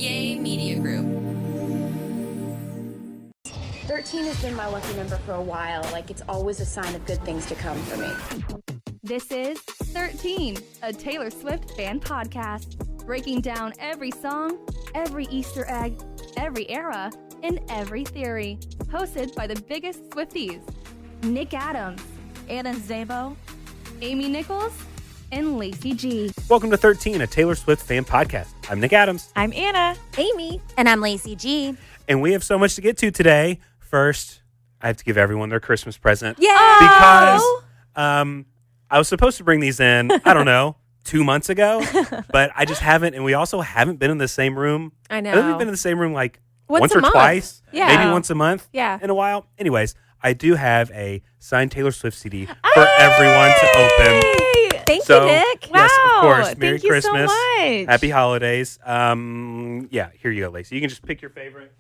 Yay Media Group. 13 has been my lucky number for a while. Like, it's always a sign of good things to come for me. This is 13, a Taylor Swift fan podcast, breaking down every song, every Easter egg, every era, and every theory. Hosted by the biggest Swifties, Nick Adams, Anna Szabo, Amy Nichols, and Lacey G. Welcome to 13, a Taylor Swift fan podcast. I'm Nick Adams. I'm Anna. Amy. And I'm Lacey G. And we have so much to get to today. First, I have to give everyone their Christmas present. Yay! Because I was supposed to bring these in, I don't know, 2 months ago, but I just haven't. And we also haven't been in the same room. I know. I think we've been in the same room like Once or a month. twice. Yeah. Maybe once a month. Yeah. In a while. Anyways, I do have a signed Taylor Swift CD for everyone to open. Thank So, you, Nick. Yes, Wow. of course. Merry Thank you so Christmas. much. Happy holidays. Yeah, here you go, Lacey. You can just pick your favorite.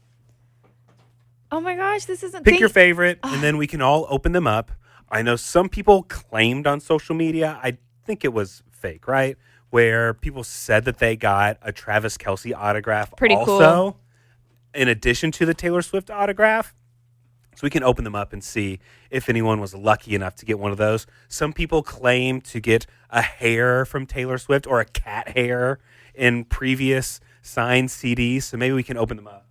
Oh my gosh, this isn't. Pick your favorite, and then we can all open them up. I know some people claimed on social media, I think it was fake, right? Where people said that they got a Travis Kelce autograph Pretty also, cool. in addition to the Taylor Swift autograph. So we can open them up and see if anyone was lucky enough to get one of those. Some people claim to get a hair from Taylor Swift or a cat hair in previous signed CDs. So maybe we can open them up.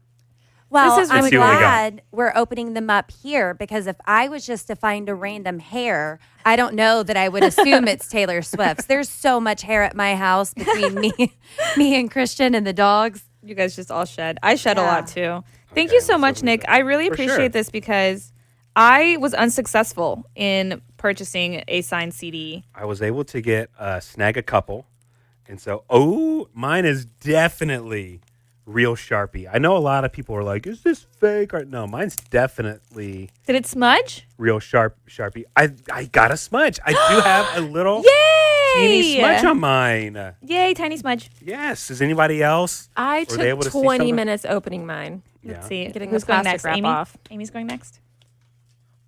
Well, This is I'm really glad we're opening them up here because if I was just to find a random hair, I don't know that I would assume it's Taylor Swift's. There's so much hair at my house between me and Christian and the dogs. You guys just all shed. I shed a Yeah. lot too. Thank Okay, you so let's much, open Nick. it up. I really For appreciate sure. this because I was unsuccessful in purchasing a signed CD. I was able to get snag a couple. And so, mine is definitely real Sharpie. I know a lot of people are like, is this fake? Or no, mine's definitely Did it smudge? real Sharpie. I got a smudge. I do have a little Yay! teeny smudge on mine. Yay, tiny smudge. Yes. Is anybody else? I Were they able took to see 20 something? minutes opening mine. Let's Yeah. see. Getting Who's the going plastic next? wrap Amy? off. Amy's going next.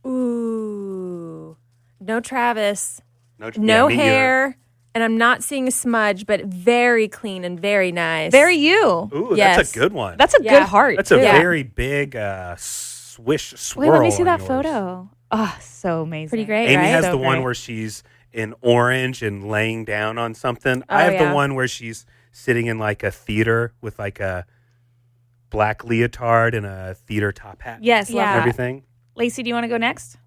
Ooh. No Travis. No, No me either. hair. And I'm not seeing a smudge, but very clean and very nice. Very you. Ooh, Yes. that's a good one. That's a Yeah. good heart. That's a too. very big swish swirl. Wait, let me see on that yours. photo. Oh, so amazing. Pretty great, Amy right? has So the one great. where she's in orange and laying down on something. I have yeah. the one where she's sitting in like a theater with like a black leotard and a theater top hat. Yes, love Yeah. And that. everything. Lacey, do you want to go next?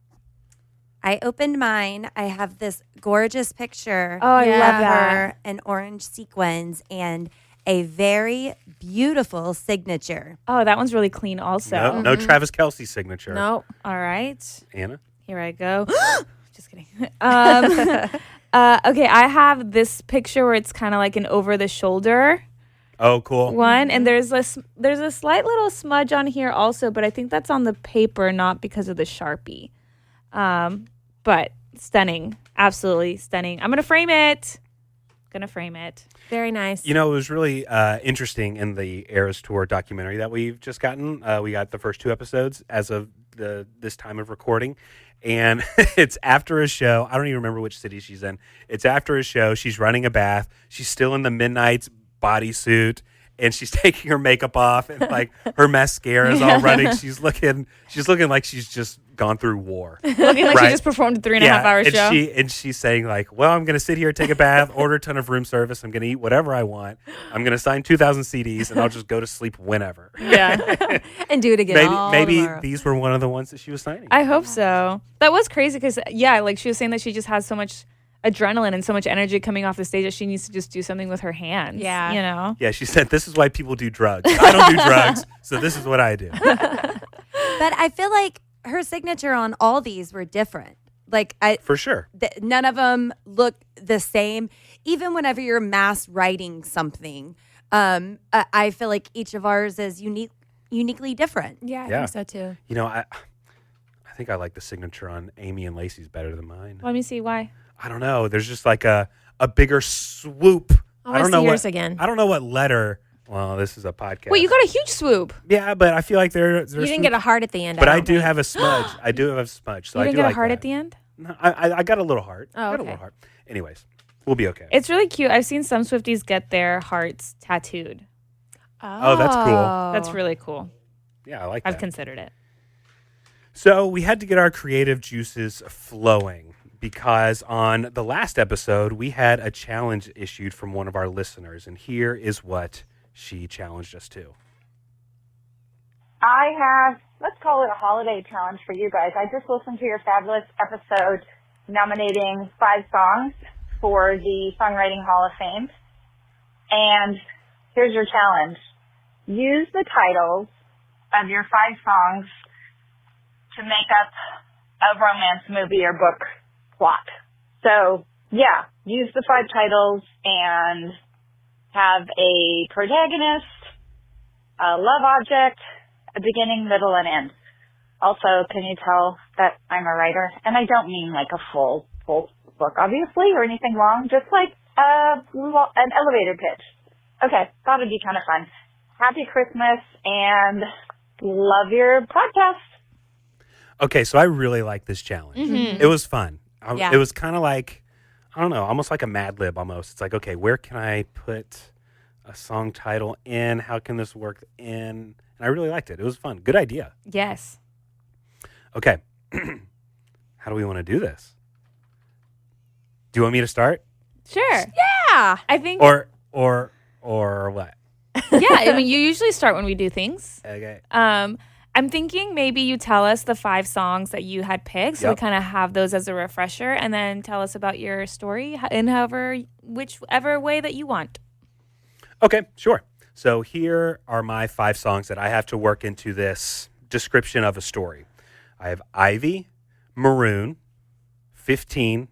I opened mine. I have this gorgeous picture. Oh, I love of that. her in orange sequins and a very beautiful signature. Oh, that one's really clean also. No Travis Kelce signature. No. All right. Anna? Here I go. Just kidding. Okay, I have this picture where it's kind of like an over the shoulder Oh, cool. one, and there's a slight little smudge on here also, but I think that's on the paper, not because of the Sharpie. But stunning, absolutely stunning. I'm gonna frame it. Very nice. You know, it was really interesting in the Eras Tour documentary that we've just gotten. We got the first 2 episodes as of this time of recording. And it's after a show. I don't even remember which city she's in. It's after a show. She's running a bath. She's still in the Midnight's bodysuit. And she's taking her makeup off. And like her mascara is all running. She's looking like she's just gone through war. Looking like she Right. just performed a 3.5 hour and show. She's saying like, well, I'm going to sit here, take a bath, order a ton of room service. I'm going to eat whatever I want. I'm going to sign 2,000 CDs and I'll just go to sleep whenever. Yeah. And do it again. all Maybe tomorrow. these were one of the ones that she was signing. I hope so. That was crazy because, yeah, like she was saying that she just has so much adrenaline and so much energy coming off the stage that she needs to just do something with her hands. Yeah. You know? Yeah, she said, this is why people do drugs. I don't do drugs, so this is what I do. But I feel like her signature on all these were different. Like For sure. none of them look the same. Even whenever you're mass writing something, I feel like each of ours is uniquely different. Yeah, I Yeah. think so too. You know, I think I like the signature on Amy and Lacey's better than mine. Let me see why. I don't know. There's just like a bigger swoop. I I want don't to know see yours what again. I don't know what letter. Well, this is a podcast. Wait, you got a huge swoop. Yeah, but I feel like there's You didn't get a heart at the end. But I don't do think. have a smudge. I do have a smudge. So You I didn't do get like a heart that. at the end? No, I got a little heart. Oh, I got a okay. little heart. Anyways, we'll be okay. It's really cute. I've seen some Swifties get their hearts tattooed. Oh, that's cool. That's really cool. Yeah, I like I've that. considered it. So we had to get our creative juices flowing because on the last episode, we had a challenge issued from one of our listeners. And here is what she challenged us to. I have, let's call it a holiday challenge for you guys. I just listened to your fabulous episode nominating 5 songs for the Songwriting Hall of Fame. And here's your challenge. Use the titles of your 5 songs to make up a romance movie or book plot. So, yeah, use the 5 titles and have a protagonist, a love object, a beginning, middle, and end. Also, can you tell that I'm a writer? And I don't mean like a full book, obviously, or anything long, just like an elevator pitch. Okay, thought it'd be kind of fun. Happy Christmas and love your podcast. Okay, so I really like this challenge. Mm-hmm. It was fun. Yeah. It was kind of like, I don't know, almost like a Mad Lib almost. It's like, okay, where can I put a song title in? How can this work in? And I really liked it. It was fun. Good idea. Yes. Okay. How do we want to do this? Do you want me to start? Sure. Yeah. I think. Or what? Yeah. I mean, you usually start when we do things. Okay. I'm thinking maybe you tell us the 5 songs that you had picked, so we Yep. kind of have those as a refresher, and then tell us about your story in whichever way that you want. Okay, sure. So here are my 5 songs that I have to work into this description of a story. I have Ivy, Maroon, 15,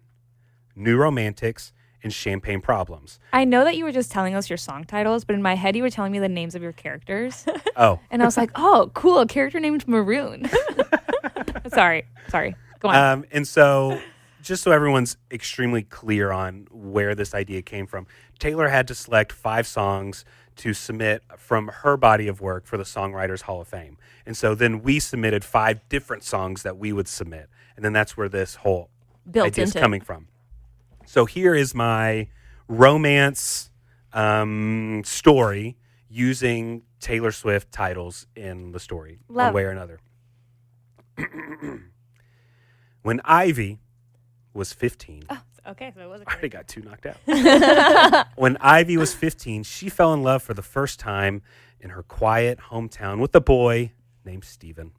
New Romantics, and Champagne Problems. I know that you were just telling us your song titles, but in my head you were telling me the names of your characters. Oh, And I was like, oh, cool, a character named Maroon. Sorry. Go on. and so just so everyone's extremely clear on where this idea came from, Taylor had to select 5 songs to submit from her body of work for the Songwriters Hall of Fame. And so then we submitted 5 different songs that we would submit. And then that's where this whole Built idea is into it. coming from. So here is my romance story using Taylor Swift titles in the story, Love. one way or another. When Ivy was 15, Okay, so it was I already got 2 knocked out. When Ivy was 15, she fell in love for the first time in her quiet hometown with a boy named Steven.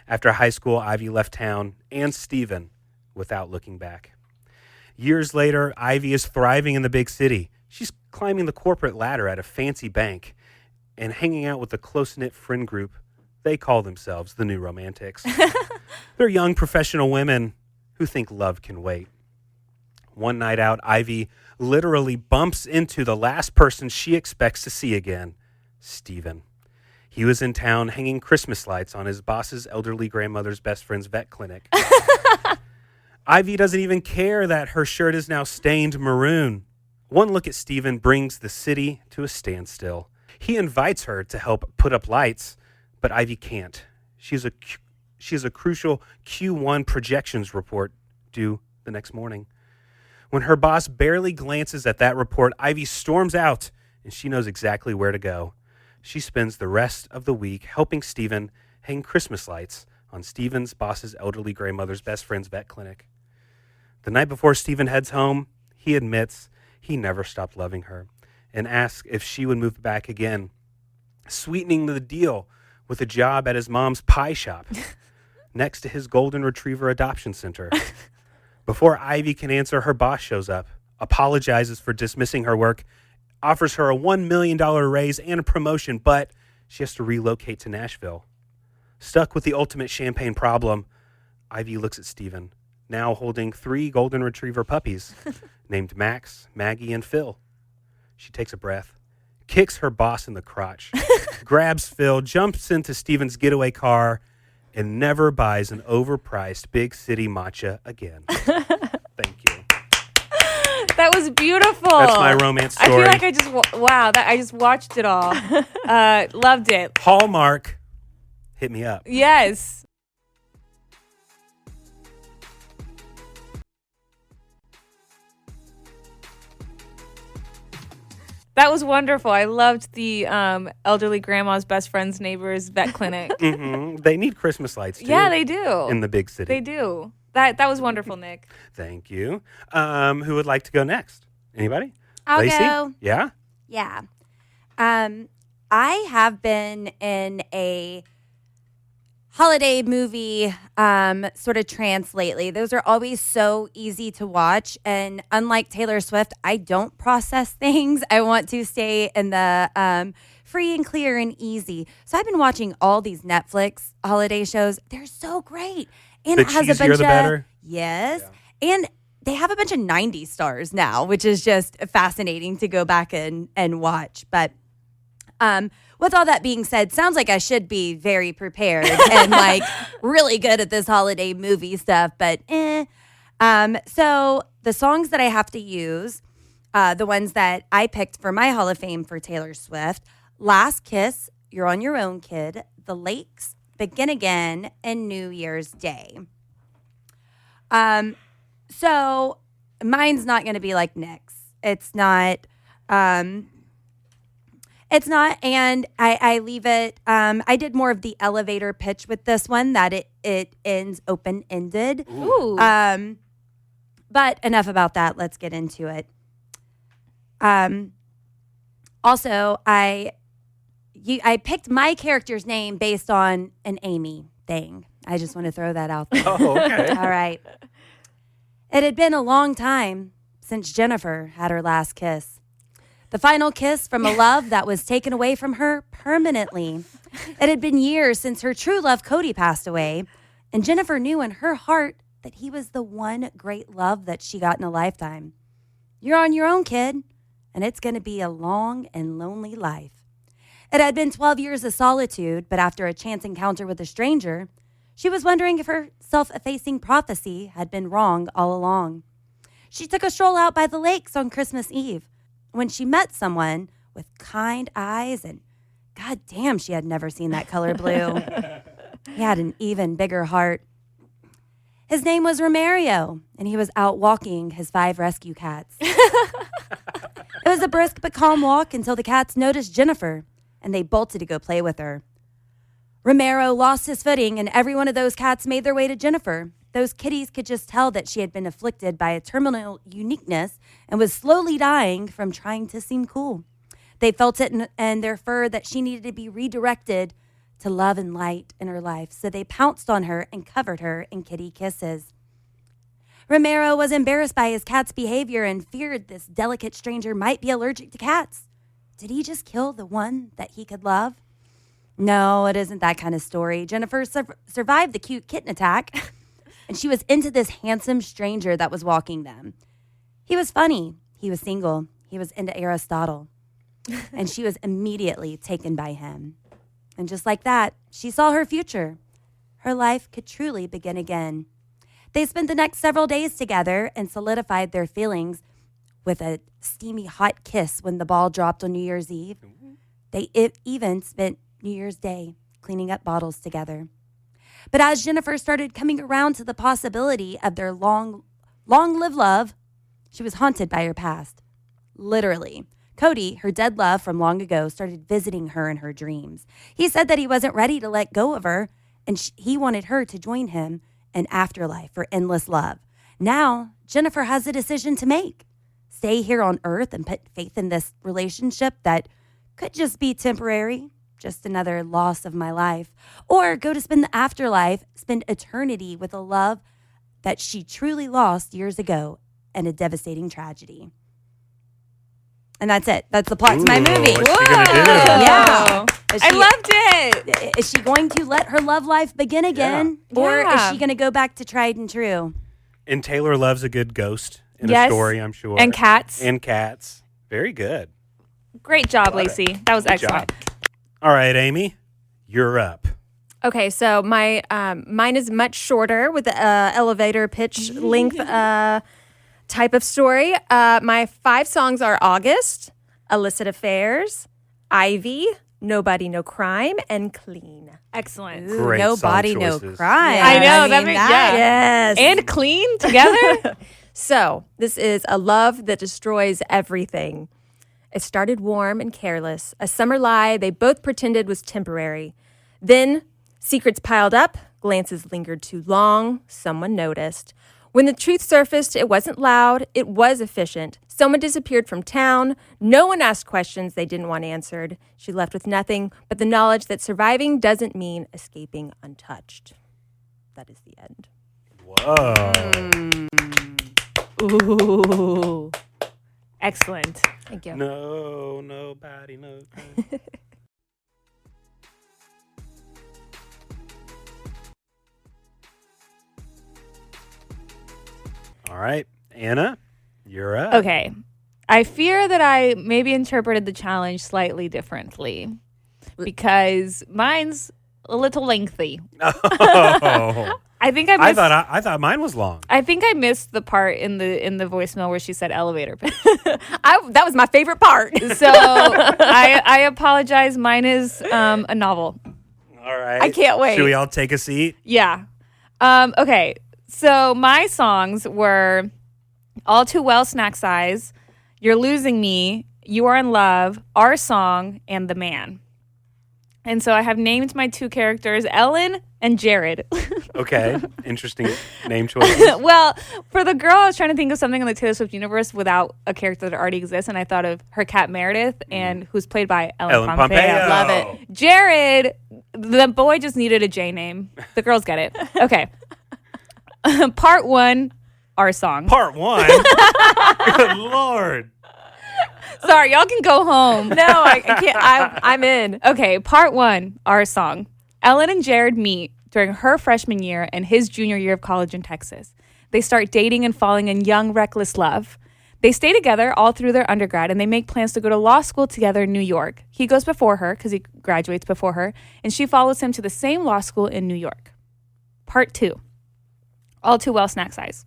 After high school, Ivy left town and Steven without looking back. Years later, Ivy is thriving in the big city. She's climbing the corporate ladder at a fancy bank and hanging out with a close-knit friend group. They call themselves the New Romantics. They're young professional women who think love can wait. One night out, Ivy literally bumps into the last person she expects to see again, Steven. He was in town hanging Christmas lights on his boss's elderly grandmother's best friend's vet clinic. Ivy doesn't even care that her shirt is now stained maroon. One look at Steven brings the city to a standstill. He invites her to help put up lights, but Ivy can't. She has a crucial Q1 projections report due the next morning. When her boss barely glances at that report, Ivy storms out, and she knows exactly where to go. She spends the rest of the week helping Steven hang Christmas lights on Steven's boss's elderly grandmother's best friend's vet clinic. The night before Steven heads home, he admits he never stopped loving her and asks if she would move back again, sweetening the deal with a job at his mom's pie shop next to his golden retriever adoption center. Before Ivy can answer, her boss shows up, apologizes for dismissing her work, offers her a $1 million raise and a promotion, but she has to relocate to Nashville. Stuck with the ultimate champagne problem, Ivy looks at Steven, now holding 3 golden retriever puppies named Max, Maggie, and Phil. She takes a breath, kicks her boss in the crotch, grabs Phil, jumps into Steven's getaway car, and never buys an overpriced big city matcha again. Thank you. That was beautiful. That's my romance I story. feel like I just watched it all. Loved it. Hallmark, hit me up. Yes. That was wonderful. I loved the elderly grandma's best friend's neighbor's vet clinic. They need Christmas lights too. Yeah, they do. In the big city. They do. That was wonderful, Nick. Thank you. Who would like to go next? Anybody? I'll Lacey? go. Yeah? Yeah. I have been in a holiday movie sort of trance lately. Those are always so easy to watch. And unlike Taylor Swift, I don't process things. I want to stay in the free and clear and easy. So I've been watching all these Netflix holiday shows. They're so great. And The it has a cheesier bunch the of better? yes. And they have a bunch of 90s stars now, which is just fascinating to go back and watch. But with all that being said, sounds like I should be very prepared and like really good at this holiday movie stuff, but so the songs that I have to use, the ones that I picked for my Hall of Fame for Taylor Swift, Last Kiss, You're on Your Own Kid, The Lakes, Begin Again, and New Year's Day. So mine's not going to be like Nick's. It's not, and I leave it. I did more of the elevator pitch with this one, that it ends open-ended. Ooh. But enough about that. Let's get into it. Also, I picked my character's name based on an Amy thing. I just want to throw that out there. Oh, okay. All right. It had been a long time since Jennifer had her last kiss. The final kiss from a love that was taken away from her permanently. It had been years since her true love, Cody, passed away, and Jennifer knew in her heart that he was the one great love that she got in a lifetime. You're on your own, kid, and it's going to be a long and lonely life. It had been 12 years of solitude, but after a chance encounter with a stranger, she was wondering if her self-effacing prophecy had been wrong all along. She took a stroll out by the lakes on Christmas Eve when she met someone with kind eyes, and goddamn, she had never seen that color blue. He had an even bigger heart. His name was Romario, and he was out walking his 5 rescue cats. It was a brisk but calm walk until the cats noticed Jennifer, and they bolted to go play with her. Romero lost his footing, and every one of those cats made their way to Jennifer. Those kitties could just tell that she had been afflicted by a terminal uniqueness and was slowly dying from trying to seem cool. They felt it in their fur that she needed to be redirected to love and light in her life, so they pounced on her and covered her in kitty kisses. Romero was embarrassed by his cat's behavior and feared this delicate stranger might be allergic to cats. Did he just kill the one that he could love? No, it isn't that kind of story. Jennifer survived the cute kitten attack, and she was into this handsome stranger that was walking them. He was funny. He was single. He was into Aristotle. And she was immediately taken by him. And just like that, she saw her future. Her life could truly begin again. They spent the next several days together and solidified their feelings with a steamy hot kiss when the ball dropped on New Year's Eve. They even spent New Year's Day cleaning up bottles together. But as Jennifer started coming around to the possibility of their long-lived love, she was haunted by her past. Literally. Cody, her dead love from long ago, started visiting her in her dreams. He said that he wasn't ready to let go of her, and he wanted her to join him in afterlife for endless love. Now, Jennifer has a decision to make. Stay here on Earth and put faith in this relationship that could just be temporary, just another loss of my life, or go to spend the afterlife, spend eternity with a love that she truly lost years ago in a devastating tragedy. And that's it. That's the plot to my movie. What's she gonna do? Yeah. I loved it. Is she going to let her love life begin again? Yeah. Or Yeah. is she going to go back to tried and true? And Taylor loves a good ghost in a Yes. story, I'm sure. And cats. And cats. Very good. Great job, Love it. Lacey. That was Good excellent. job. All right, Amy, you're up. Okay, so my mine is much shorter with the elevator pitch length type of story. My 5 songs are August, Illicit Affairs, Ivy, Nobody, No Crime, and Clean. Excellent. Ooh, Great no song body, no choices. crime. I know, that mean, makes Yes. And clean together. So this is a love that destroys everything. It started warm and careless, a summer lie they both pretended was temporary. Then, secrets piled up, glances lingered too long, someone noticed. When the truth surfaced, it wasn't loud, it was efficient. Someone disappeared from town. No one asked questions they didn't want answered. She left with nothing but the knowledge that surviving doesn't mean escaping untouched. That is the end. Whoa. Ooh. Excellent. Thank you. No, nobody knows. All right, Anna, you're up. Okay. I fear that I maybe interpreted the challenge slightly differently because mine's a little lengthy. Oh. I think I missed, I thought mine was long. I think I missed the part in the voicemail where she said elevator pitch. That was my favorite part. So I apologize. Mine is a novel. All right. I can't wait. Should we all take a seat? Yeah. Okay. So my songs were All Too Well Snack Size, You're Losing Me, You Are in Love, Our Song, and The Man. And so I have named my two characters Ellen and Jared. Okay. Interesting name choice. Well, for the girl, I was trying to think of something in the Taylor Swift universe without a character that already exists, and I thought of her cat Meredith, and who's played by Ellen Pompeo. Love it. Jared, the boy just needed a J name. The girls get it. Okay. Part 1, Our Song. Part 1? Good Lord. Sorry, y'all can go home. No, I can't. I'm in. Okay, Part 1, Our Song. Ellen and Jared meet during her freshman year and his junior year of college in Texas. They start dating and falling in young, reckless love. They stay together all through their undergrad, and they make plans to go to law school together in New York. He goes before her because he graduates before her, and she follows him to the same law school in New York. Part 2, All Too Well Snack Size.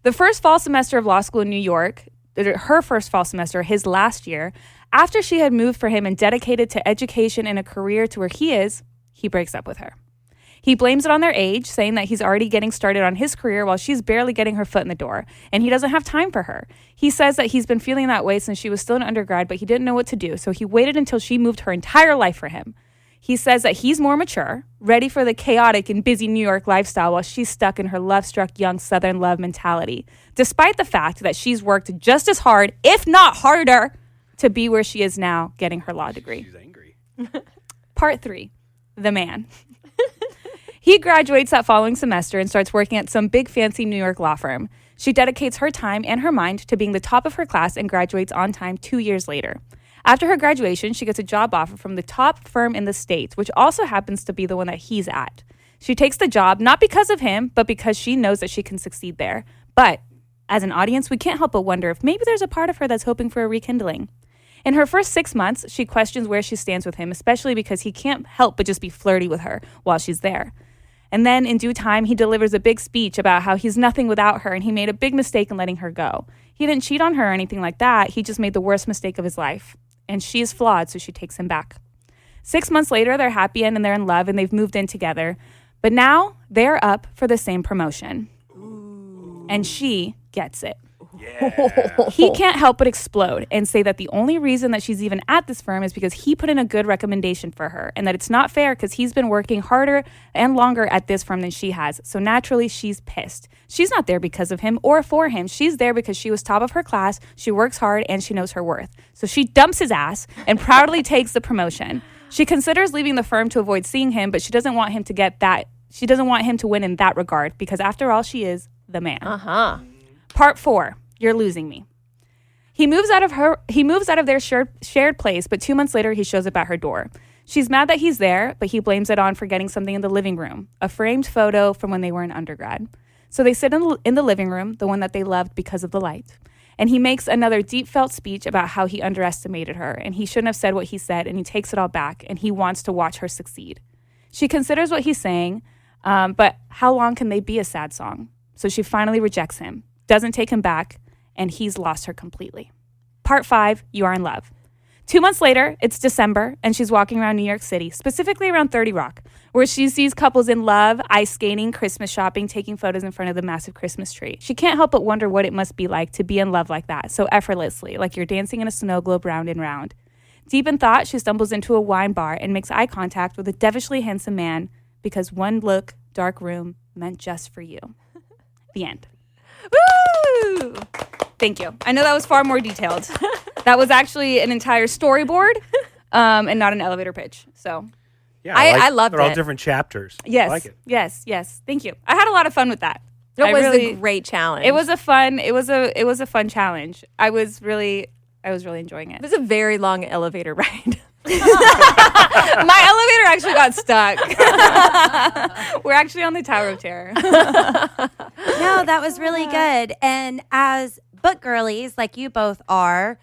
The first fall semester of law school in New York, her first fall semester, his last year, after she had moved for him and dedicated to education and a career to where he is, he breaks up with her. He blames it on their age, saying that he's already getting started on his career while she's barely getting her foot in the door, and he doesn't have time for her. He says that he's been feeling that way since she was still an undergrad, but he didn't know what to do, so he waited until she moved her entire life for him. He says that he's more mature, ready for the chaotic and busy New York lifestyle while she's stuck in her love-struck young Southern love mentality, despite the fact that she's worked just as hard, if not harder, to be where she is now, getting her law degree. She's angry. Part 3, The Man. He graduates that following semester and starts working at some big fancy New York law firm. She dedicates her time and her mind to being the top of her class and graduates on time 2 years later. After her graduation, she gets a job offer from the top firm in the States, which also happens to be the one that he's at. She takes the job, not because of him, but because she knows that she can succeed there. But as an audience, we can't help but wonder if maybe there's a part of her that's hoping for a rekindling. In her first 6 months, she questions where she stands with him, especially because he can't help but just be flirty with her while she's there. And then in due time, he delivers a big speech about how he's nothing without her and he made a big mistake in letting her go. He didn't cheat on her or anything like that. He just made the worst mistake of his life. And she is flawed, so she takes him back. 6 months later, they're happy and they're in love and they've moved in together. But now they're up for the same promotion. Ooh. And she gets it. Yeah. He can't help but explode and say that the only reason that she's even at this firm is because he put in a good recommendation for her and that it's not fair because he's been working harder and longer at this firm than she has. So naturally, she's pissed. She's not there because of him or for him. She's there because she was top of her class, she works hard, and she knows her worth. So she dumps his ass and proudly takes the promotion. She considers leaving the firm to avoid seeing him, but she doesn't want him to get that. She doesn't want him to win in that regard because after all, she is the man. Part 4, You're Losing Me. He moves out of their shared place, but 2 months later, he shows up at her door. She's mad that he's there, but he blames it on forgetting something in the living room, a framed photo from when they were in undergrad. So they sit in the living room, the one that they loved because of the light. And he makes another deep felt speech about how he underestimated her, and he shouldn't have said what he said, and he takes it all back, and he wants to watch her succeed. She considers what he's saying, but how long can they be a sad song? So she finally rejects him, doesn't take him back, and he's lost her completely. Part 5, You Are in Love. 2 months later, it's December, and she's walking around New York City, specifically around 30 Rock, where she sees couples in love, ice skating, Christmas shopping, taking photos in front of the massive Christmas tree. She can't help but wonder what it must be like to be in love like that, so effortlessly, like you're dancing in a snow globe round and round. Deep in thought, she stumbles into a wine bar and makes eye contact with a devilishly handsome man because one look, dark room, meant just for you. The end. Woo! Thank you. I know that was far more detailed. That was actually an entire storyboard and not an elevator pitch. So, Yeah, I loved They're all it. different chapters. yes, I like it. yes. Thank you. I had a lot of fun with that. It was a great challenge. It was a fun challenge. I was really enjoying it. It was a very long elevator ride. My elevator actually got stuck. We're actually on the Tower of Terror. No, that was really good. And as book girlies, like you both are,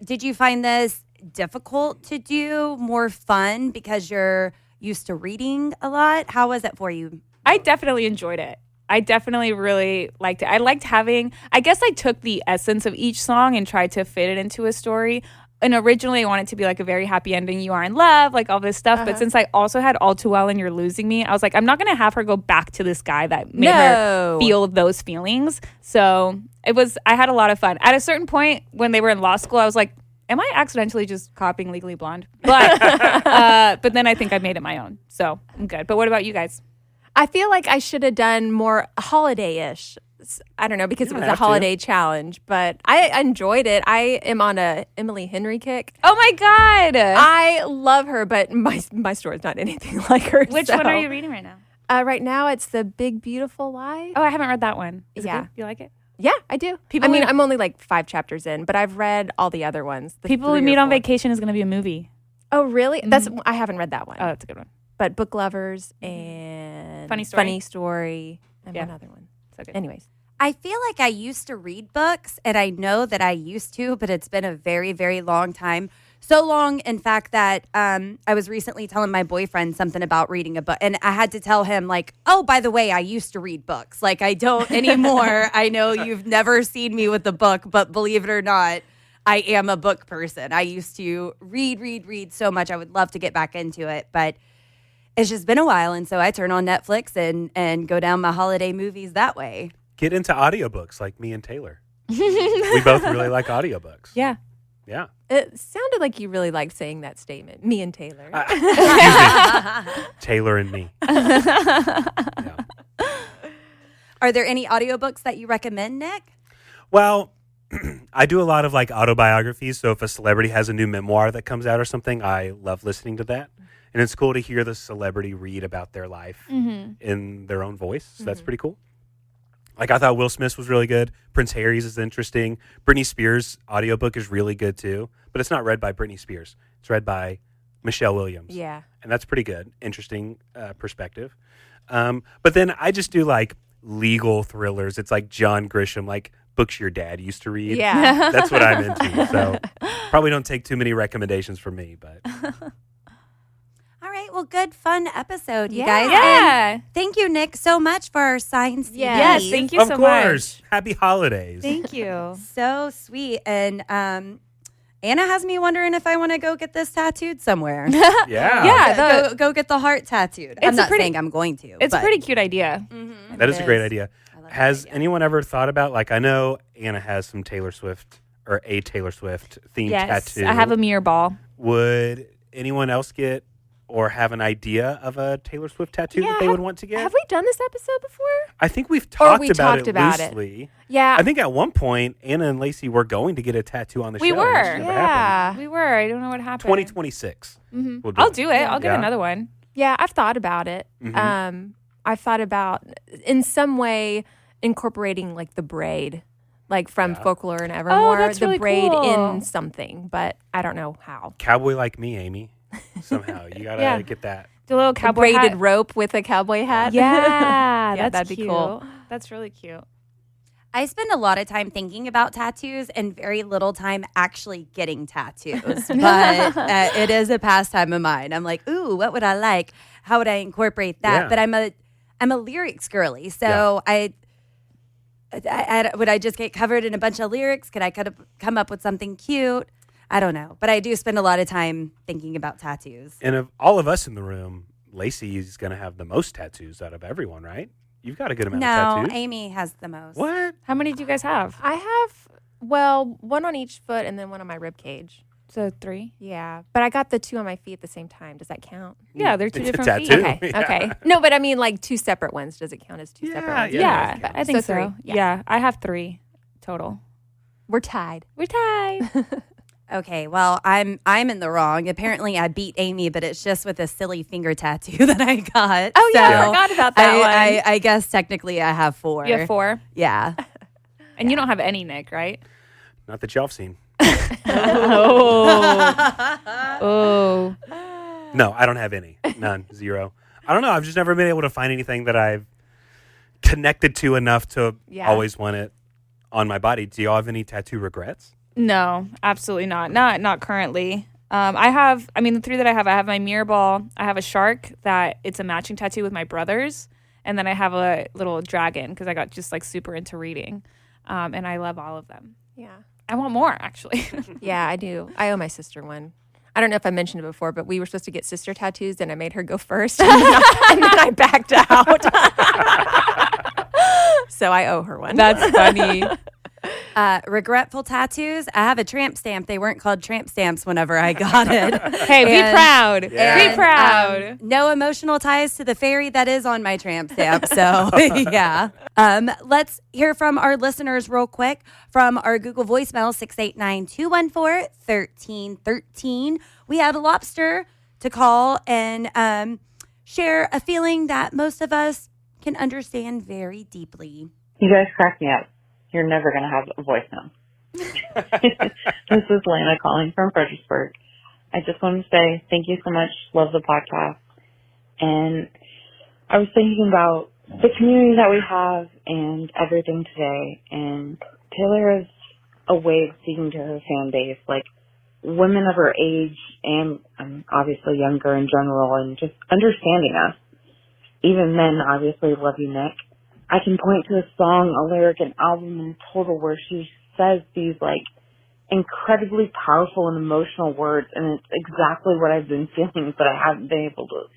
did you find this difficult to do, more fun because you're used to reading a lot? How was it for you? I definitely enjoyed it. I definitely really liked it. I liked I guess I took the essence of each song and tried to fit it into a story. And originally I wanted it to be like a very happy ending. You are in love, like all this stuff. But since I also had All Too Well and You're Losing Me, I was like, I'm not going to have her go back to this guy that made her feel those feelings. So I had a lot of fun. At a certain point when they were in law school, I was like, am I accidentally just copying Legally Blonde? But but then I think I made it my own. So I'm good. But what about you guys? I feel like I should have done more holiday-ish. I don't know, because it was a holiday challenge, but I enjoyed it. I am on a Emily Henry kick. Oh my God. I love her, but my story is not anything like her. Which one are you reading right now? Right now, it's The Big Beautiful Lie. Oh, I haven't read that one. Is it Yeah. good? You like it? Yeah, I do. I'm only like 5 chapters in, but I've read all the other ones. People We Meet on Vacation is going to be a movie. Oh, really? I haven't read that one. Oh, that's a good one. But Book Lovers and Funny Story. and Yeah. one other one. So good. Anyways. I feel like I used to read books, and I know that I used to, but it's been a very, very long time. So long, in fact, that I was recently telling my boyfriend something about reading a book, and I had to tell him, like, oh, by the way, I used to read books. Like, I don't anymore. I know you've never seen me with a book, but believe it or not, I am a book person. I used to read so much. I would love to get back into it, but it's just been a while, and so I turn on Netflix and go down my holiday movies that way. Get into audiobooks like me and Taylor. We both really like audiobooks. Yeah. Yeah. It sounded like you really liked saying that statement. Me and Taylor. Excuse me. Taylor and me. Yeah. Are there any audiobooks that you recommend, Nick? Well, I do a lot of like autobiographies. So if a celebrity has a new memoir that comes out or something, I love listening to that. And it's cool to hear the celebrity read about their life in their own voice. So that's pretty cool. Like I thought Will Smith's was really good. Prince Harry's is interesting. Britney Spears' audiobook is really good too. But it's not read by Britney Spears. It's read by Michelle Williams. Yeah. And that's pretty good. Interesting perspective. But then I just do like legal thrillers. It's like John Grisham, like books your dad used to read. Yeah. That's what I'm into. So probably don't take too many recommendations from me, but All right. Well, good, fun episode, you Yeah. guys. Yeah. And thank you, Nick, so much for our signed CDs. Yes, thank you of so course, much. happy holidays. Thank you. So sweet. And Anna has me wondering if I want to go get this tattooed somewhere. Yeah. Yeah. Go get the heart tattooed. I'm It's a not pretty- saying I'm going to. It's a but pretty cute idea. That is a great is. idea. I love that Has idea. anyone ever thought about, like, I know Anna has some Taylor Swift or a Taylor Swift themed Yes. tattoo. I have a mirror ball. Would anyone else get or have an idea of a Taylor Swift tattoo that they would want to get? Have we done this episode before? I think we've talked we about talked it about it. loosely. Yeah. I think at one point, Anna and Lacey were going to get a tattoo on the We show. were. That just never happened. We were. I don't know what happened. 2026. We'll I'll do it. I'll get Yeah. another one. Yeah, I've thought about it. I've thought about in some way incorporating like the braid, like from Folklore and Evermore, that's the really braid cool. in something, but I don't know how. Cowboy like me, Amy. Somehow. You got to Yeah. get that. The little A cowboy braided hat. rope with a cowboy hat. Yeah, Yeah, that's that'd be cute. cool. That's really cute. I spend a lot of time thinking about tattoos and very little time actually getting tattoos. But it is a pastime of mine. I'm like, ooh, what would I like? How would I incorporate that? Yeah. But I'm a lyrics girly, so I would I just get covered in a bunch of lyrics? Could I come up with something cute? I don't know. But I do spend a lot of time thinking about tattoos. And of all of us in the room, Lacey is going to have the most tattoos out of everyone, right? You've got a good amount of tattoos. No, Amy has the most. What? How many do you guys have? I have, well, one on each foot and then one on my rib cage. So 3? Yeah, but I got the 2 on my feet at the same time. Does that count? Yeah, they're 2 It's a different feet. tattoo. Okay, Yeah. okay. No, but I mean like 2 separate ones. Does it count as 2 separate ones? Yeah, Yeah. I think so. 3. Yeah, I have 3 total. We're tied. We're tied. Okay, well, I'm in the wrong. Apparently, I beat Amy, but it's just with a silly finger tattoo that I got. Oh, yeah, So I forgot about that one. I guess technically I have 4. You have 4? Yeah. And you don't have any, Nick, right? Not that y'all have seen. Oh. No, I don't have any. None. 0. I don't know. I've just never been able to find anything that I've connected to enough to Yeah. always want it on my body. Do y'all have any tattoo regrets? No, absolutely not. Not currently. The 3 that I have my mirror ball. I have a shark that it's a matching tattoo with my brother's. And then I have a little dragon because I got just like super into reading. And I love all of them. Yeah. I want more, actually. Yeah, I do. I owe my sister one. I don't know if I mentioned it before, but we were supposed to get sister tattoos, and I made her go first, and then I backed out. So I owe her one. That's funny. Regretful tattoos. I have a tramp stamp. They weren't called tramp stamps whenever I got it. Hey, be proud. Yeah. Be proud. No emotional ties to the fairy that is on my tramp stamp. So, yeah. Let's hear from our listeners real quick from our Google voicemail, 689-214-1313. We have a Lobster to call and share a feeling that most of us can understand very deeply. You guys crack me up. You're never going to have a voicemail. This is Lana calling from Fredericksburg. I just want to say thank you so much. Love the podcast. And I was thinking about the community that we have and everything today. And Taylor has a way of speaking to her fan base, like women of her age and obviously younger in general, and just understanding us. Even men, obviously, love you, Nick. I can point to a song, a lyric, an album in total where she says these like incredibly powerful and emotional words, and it's exactly what I've been feeling, but I haven't been able to,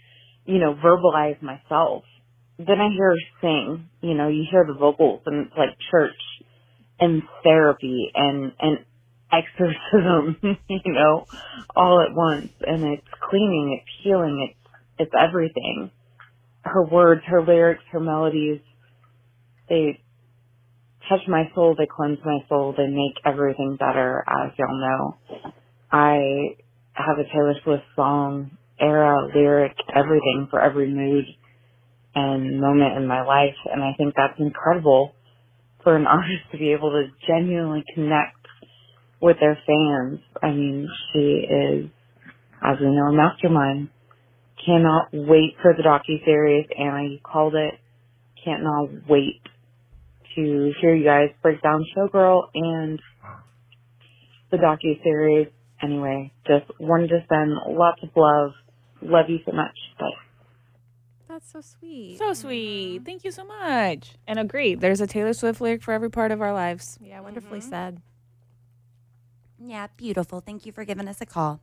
verbalize myself. Then I hear her sing, you hear the vocals, and it's like church and therapy and exorcism, all at once. And it's cleaning, it's healing, it's everything. Her words, her lyrics, her melodies, they touch my soul, they cleanse my soul, they make everything better, as y'all know. I have a Taylor Swift song, era, lyric, everything for every mood and moment in my life, and I think that's incredible for an artist to be able to genuinely connect with their fans. I mean, she is, as we know, a mastermind. Cannot wait for the docuseries. Anna, you called it. Cannot wait to hear you guys break down Showgirl and the docuseries. Anyway, just wanted to send lots of love. Love you so much. Bye. That's so sweet. So sweet. Thank you so much. And agree, there's a Taylor Swift lyric for every part of our lives. Yeah, wonderfully said. Yeah, beautiful. Thank you for giving us a call.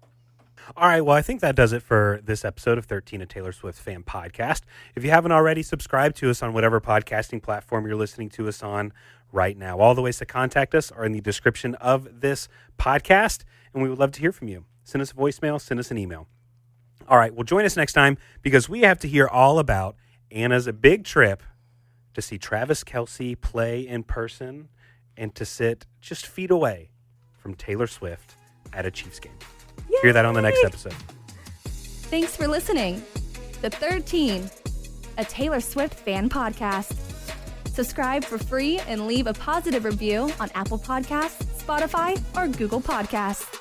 All right, well, I think that does it for this episode of 13, a Taylor Swift fan podcast. If you haven't already, subscribe to us on whatever podcasting platform you're listening to us on right now. All the ways to contact us are in the description of this podcast, and we would love to hear from you. Send us a voicemail, send us an email. All right, well, join us next time because we have to hear all about Anna's big trip to see Travis Kelce play in person and to sit just feet away from Taylor Swift at a Chiefs game. Yay! Hear that on the next episode. Thanks for listening. The 13, a Taylor Swift fan podcast. Subscribe for free and leave a positive review on Apple Podcasts, Spotify, or Google Podcasts.